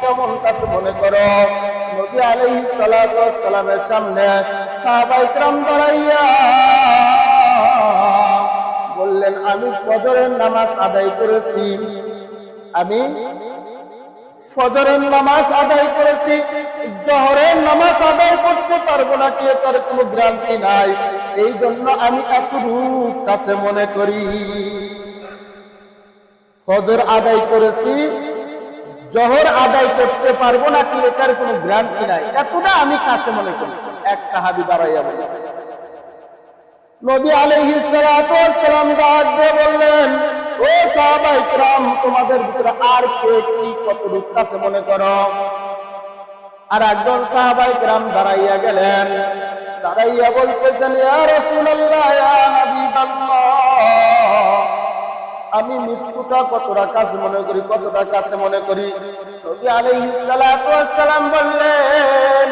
কেমন কাছে মনে করো। নবী আলাইহিস সালাতু ওয়াস সালামের সামনে সাহাবায়ে কেরাম দাঁড়াইয়া বললেন, আমি ফজরের নামাজ আদায় করেছি, আমি ফজরের নামাজ আদায় করেছি, জোহরের নামাজ আদায় করতে পারবো না কি এটার কোনো গ্যারান্টি নাই, এই জন্য আমি এতটুক কাছে মনে করি। ফজর আদায় করেছি, জোহর আদায় করতে পারবো না কি এটার কোনো গ্যারান্টি নাই, এতটা আমি কাছে মনে করি। এক সাহাবী দাঁড়াইয়া বলে, নবী আলাইহিস সালাতু ওয়াস সালাম ডাক দিয়ে বললেন, ও সাহাবায়ে কেরাম, তোমাদের ভিতরে আর কে কি কতটুক কাছে মনে করো? আর একজন সাহাবায়ে কেরাম দাঁড়াইয়া গেলেন, দাঁড়াইয়া বলতেছেন, ইয়া রাসূলুল্লাহ, ইয়া হাবিবাল্লাহ, আমি মৃত্যুটা কতটা কাছে মনে করি, কতটা কাছে মনে করি। নবী আলাইহিস সালাতু ওয়াস সালাম বললেন,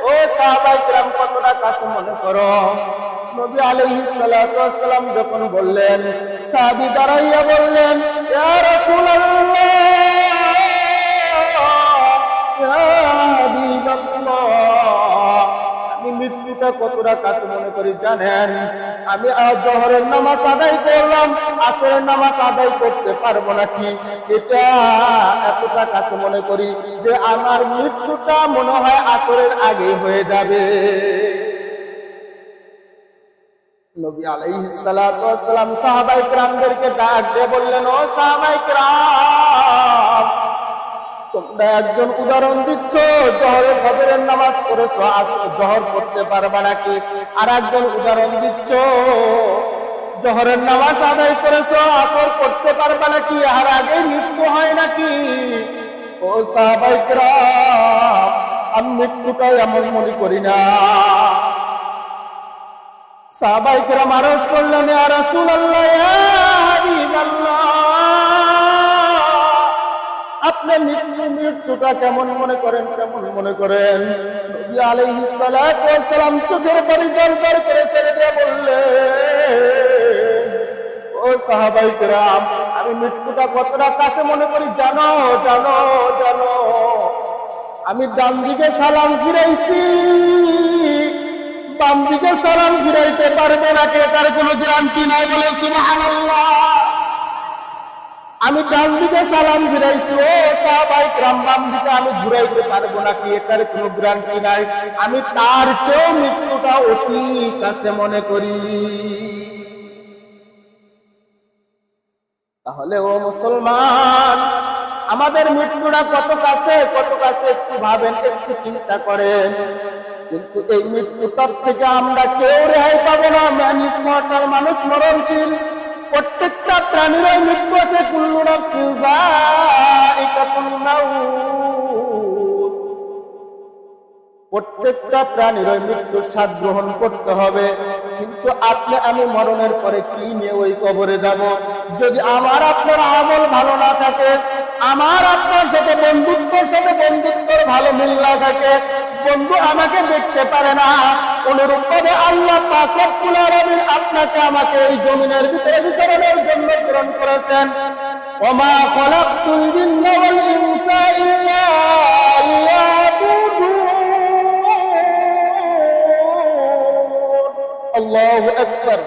ও সাহাবায়ে কেরাম, কতটা কাছে মনে করো? নবী আলাইহিস সালাতু ওয়াস সালাম যখন বললেন, সাহাবী দাঁড়াইয়া বললেন, ইয়া রাসূলুল্লাহ, ইয়া হাবিবাল্লাহ, আমি মৃত্যুটা কতটা কাছে মনে করি জানেন? আমি জোহরের নামাজ আদায় করলাম, আসরের নামাজ আদায় করতে পারবো নাকি এটা এতটা কাছে মনে করি যে আমার মৃত্যুটা মনে হয় আসরের আগে হয়ে যাবে। নবী আলাইহিস সালাতু ওয়াস সালাম সাহাবায়ে কেরামদেরকে ডাক দিয়ে বললেন, ও সাহাবায়ে কেরাম, তোমরা একজন উদাহরণ দিচ্ছ, জোহরের ফজরের নামাজ পড়েছো, জোহর পড়তে পারবা নাকি? আর একজন উদাহরণ দিচ্ছ, জোহরের নামাজ আদায় করেছো, আসর পড়তে পারবা নাকি? আর আগে মৃত্যু হয় নাকি? ও সাহাবায়ে কেরাম, আমি মৃত্যুটা এমন মনে করি না। সাহাবায়ে কেরাম আরজ করলেন, ইয়া রাসূলুল্লাহ, ইয়া হাবিবাল্লাহ, আপনি মৃত্যুটা কেমন মনে করেন, কেমন মনে করেন? নবী আলাইহিস সালাতু ওয়াস সালাম চোখের পানি দরদর করে ছেড়ে দিয়ে বললেন, ও সাহাবায়ে কেরাম, আমি মৃত্যুটা কতটা কাছে মনে করি জানো? জানো জানো আমি ডান দিকে সালাম ফিরাইছি, বাম দিকে সালাম ফিরাইতে পারবে নাকি এটার কোনো গ্যারান্টি নাই। বলে সুবহানাল্লাহ। আমি ডান দিকে সালাম ফিরাইছি, ও সাহাবায়ে কেরাম, বাম দিকে আমি ঘুরাইতে পারবো নাকি এটার কোনো গ্যারান্টি নাই। আমি তার চেয়েও মৃত্যুটা অতি কাছে মনে করি। তাহলে ও মুসলমান, আমাদের মৃত্যুটা কত কাছে, কত কাছে একটু ভাবেন, একটু চিন্তা করেন। কিন্তু এই মৃত্যুটার থেকে আমরা কেউ রেহাই পাবো না। ম্যান ইজ মর্টাল, মানুষ মরণশীল। প্রত্যেকটা প্রাণীর মৃত্যু আছে। কুল্লু নাফসিন যায়িকাতুল মাউত। প্রত্যেকটা প্রাণীর মৃত্যুর স্বাদ গ্রহণ করতে হবে। কিন্তু আপনি আমি মরণের পরে কি নিয়ে ওই কবরে যাব? যদি আমার আপনার আমল ভালো না থাকে, আমার আপনার সাথে বন্ধুত্বর ভালো মিল না থাকে, বন্ধু আমাকে দেখতে পারে না, অনুরূপভাবে আল্লাহ পাক রব্বুল আলামিন আপনাকে আমাকে এই জমিনের ভিতরে বিচরণের জন্য প্রেরণ করেছেন। ওমা খালাকতুল জিন্না ওয়াল ইনসা ইল্লা লিয়াবুদুন। আল্লাহু আকবার।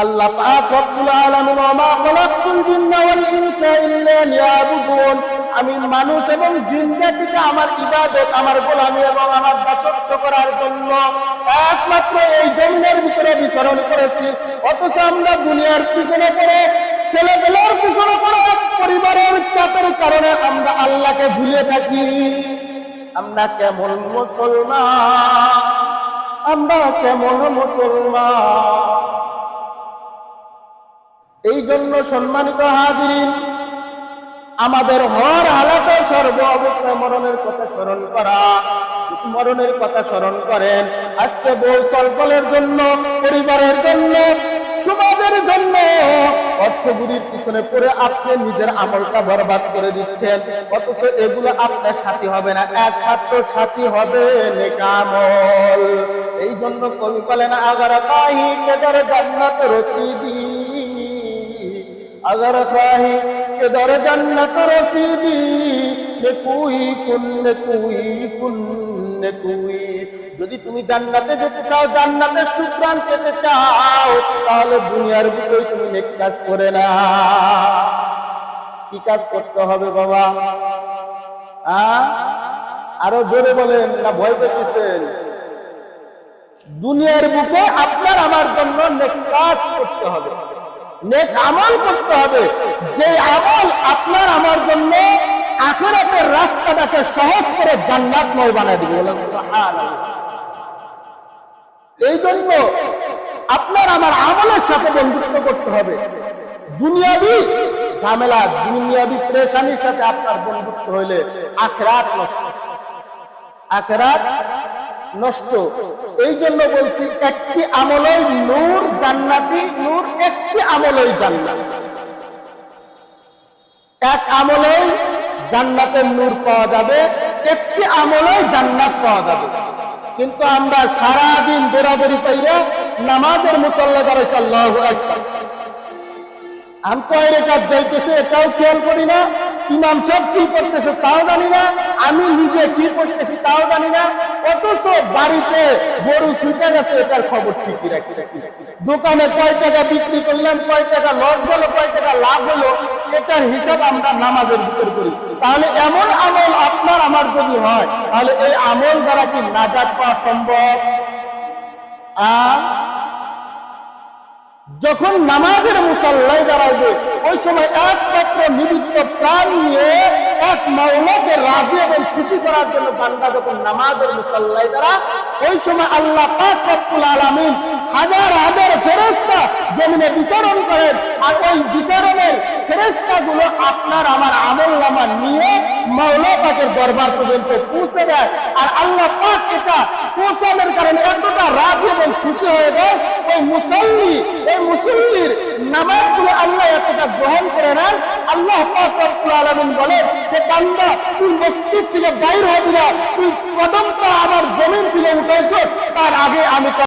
আল্লাহ পাক রব্বুল আলামিন, ওমা খালাকতুল জিন্না ওয়াল ইনসা ইল্লা লিয়াবুদুন, আমি মানুষ এবং জিন জাতিকে আমার ইবাদত, আমার গোলামি এবং আমার দাসত্ব করার জন্য একমাত্র এই জমিনের ভিতরে বিচরণ করেছি। অথচ আমরা দুনিয়ার পিছনে পড়ে, ছেলেবেলার পিছনে পড়ে, পরিবারের চাপের কারণে আমরা আল্লাহকে ভুলে থাকি। আমরা কেমন মুসলমান, আমরা কেমন মুসলমান। এই জন্য সম্মানিত হাজিরিন, আমাদের হর হালাতে সর্ব অবস্থায় মরণের কথা স্মরণ করা। মরণের কথা স্মরণ করেন। আজকে বউ চলফলের জন্য, পরিবারের জন্য, সমাজের জন্য অর্থগুলির পিছনে পড়ে আপনি নিজের আমলটা বরবাদ করে দিচ্ছেন। অথচ এগুলো আপনার সাথী হবে না, একমাত্র সাথী হবে নেক আমল। এই জন্য কবি বলেন, আগার কাহি কেদার জান্নাত রসিদি, अगर खाही किधर जन्नत रसीदी, কুই। যদি তুমি জান্নাতে যেতে চাও, জান্নাতের সুঘ্রাণ পেতে চাও, তাহলে দুনিয়ার বুকেই তুমি নেক কাজ করে না। কি কাজ করতে হবে বাবা? আরো জোরে বলেন, না ভয় পেতেছেন? দুনিয়ার বুকে আপনার আমার জন্য নেক কাজ করতে হবে, নেক আমল করতে হবে, যে আমল আপনার আমার জন্য আখিরাতের রাস্তাটাকে সহজ করে জান্নাতময় বানায় দিবে। বলেন সুবহানাল্লাহ। এই জন্য আপনার আমার আমলের সাথে বন্ধুত্ব করতে হবে। দুনিয়াবি ঝামেলা, দুনিয়াবি পেরেশানির সাথে আপনার বন্ধুত্ব হইলে আখিরাত নষ্ট, আখিরাত নষ্ট। এই জন্য বলছি, একটি আমলই নূর, জান্নাতি নূর, একটি আমলই জান্নাত। এক আমলই জান্নাতের নূর পাওয়া যাবে, একটি আমলই জান্নাত পাওয়া যাবে। কিন্তু আমরা সারা দিন দৌড়াদৌড়ি পাইরা নামাজের মুসাল্লা দাঁড়াইছি, আল্লাহু আকবার। আমি কয় রাকাত যাইতেছে এটাও খেয়াল করি না, ইমাম সাহেব কি করতেছে তাও জানি না, আমি নিজে কি করতেছি তাও জানি না। অথচ বাড়িতে গরু ছুটে গেছে এটার খবর ঠিকই রাখতেছি। দোকানে কয় টাকা বিক্রি করলাম, কয় টাকা লস হলো, কয় টাকা লাভ হলো, এটার হিসাব আমরা নামাজের ভিতর করি। তাহলে এমন আমল আপনার আমার যদি হয়, তাহলে এই আমল দ্বারা কি নাজাত পাওয়া সম্ভব? যখন নামাজের মুসাল্লায় দাঁড়াইবে, ওই সময় একমাত্র নিবিষ্ট প্রাণ নিয়ে এক মাওলাকে রাজি এবং খুশি করার জন্য বান্দা যখন নামাজের মুসাল্লায় দাঁড়া, ওই সময় আল্লাহ পাক রব্বুল আলামিন হাজার হাজার ফেরেশতা জমিনে বিচরণ করেন। আর ওই বিচরণের ফেরেশতাগুলো আপনার আমার আমলনামা নিয়ে মাওলা পাকের দরবার পর্যন্ত পৌঁছে দেয়। আর আল্লাহ পাক এটা পৌঁছানোর কারণে এতটা রাজি এবং খুশি হয়ে যায়, ওই মুসল্লি, এই মুসল্লির নামাজগুলো আল্লাহ এতটা গ্রহণ করে নেন। আল্লাহ পাক রব্বুল আলামিন বলেন যে বান্দা, তুই মসজিদ থেকে বাইর হবি না, তুই কদমটা আমার জমিন থেকে উঠাইছস, তার আগে আমি